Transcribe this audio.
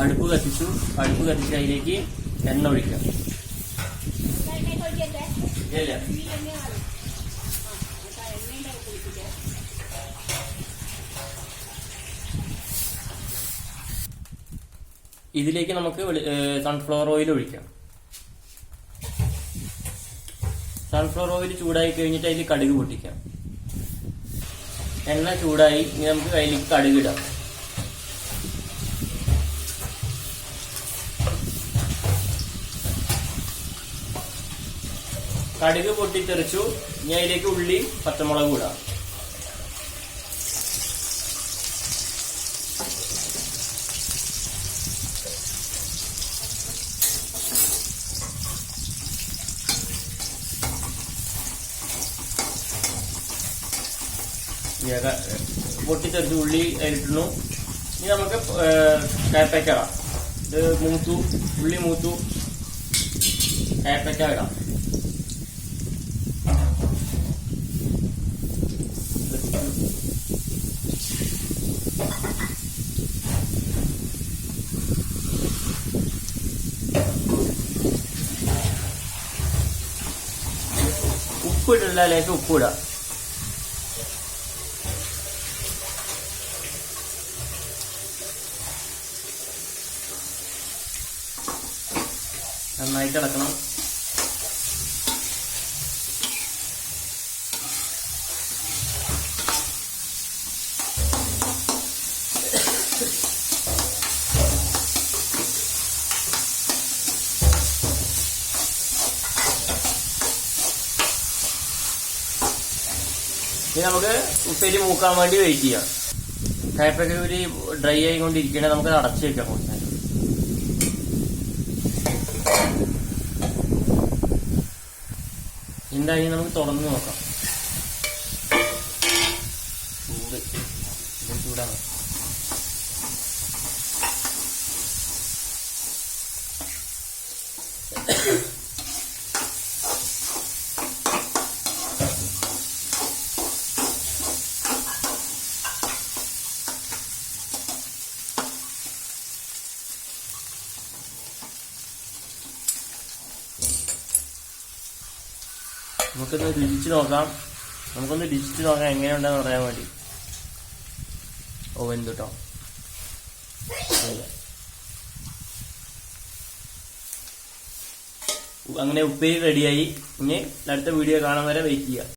അടുപ്പ് കത്തിച്ചു. അടുപ്പ് കത്തിച്ച് അതിലേക്ക് എണ്ണ ഒഴിക്കാം. ഇതിലേക്ക് നമുക്ക് സൺഫ്ലവർ ഓയിൽ ഒഴിക്കാം. സൺഫ്ലവർ ഓയിൽ ചൂടായി കഴിഞ്ഞിട്ട് അതിൽ കടുക് പൊട്ടിക്കാം. എണ്ണ ചൂടായി ഇനി നമുക്ക് അതിലേക്ക് കടുക് ഇടാം. കടുക് പൊട്ടിത്തെറിച്ചു. ഇനി അതിലേക്ക് ഉള്ളി പച്ചമുളക് ഇടാം. പൊട്ടിത്തെറിച്ച് ഉള്ളി ഇട്ടുന്നു. ഇനി നമുക്ക് കയ്പയ്ക്ക ഇടാം. ഇത് മൂത്തു, ഉള്ളി മൂത്തു, കയ്പയ്ക്ക ഇടാം. ഉപ്പ് ഇട്ടില്ല, ലേശം ഉപ്പ് ഇടാം. നന്നായിട്ട് ഇളക്കണം. ഇനി നമുക്ക് ഉപ്പേരി മൂക്കാൻ വേണ്ടി വെയിറ്റ് ചെയ്യാം. കയ്പയ്ക്ക ഒരു ഡ്രൈ ആയിക്കൊണ്ടിരിക്കണേ, നമുക്ക് അടച്ചു വെക്കാം. കുറച്ച് എന്തായാലും നമുക്ക് തുറന്ന് നോക്കാം. ചൂടാണ്. നമുക്കൊന്ന് രുചിച്ച് നോക്കാം. എങ്ങനെയുണ്ടെന്ന് പറയാൻ വേണ്ടി. വെന്തുട്ടോ. അങ്ങനെ ഉപ്പേരി റെഡിയായി. ഇനി അടുത്ത വീഡിയോ കാണാൻ വരെ വെയിറ്റ് ചെയ്യാം.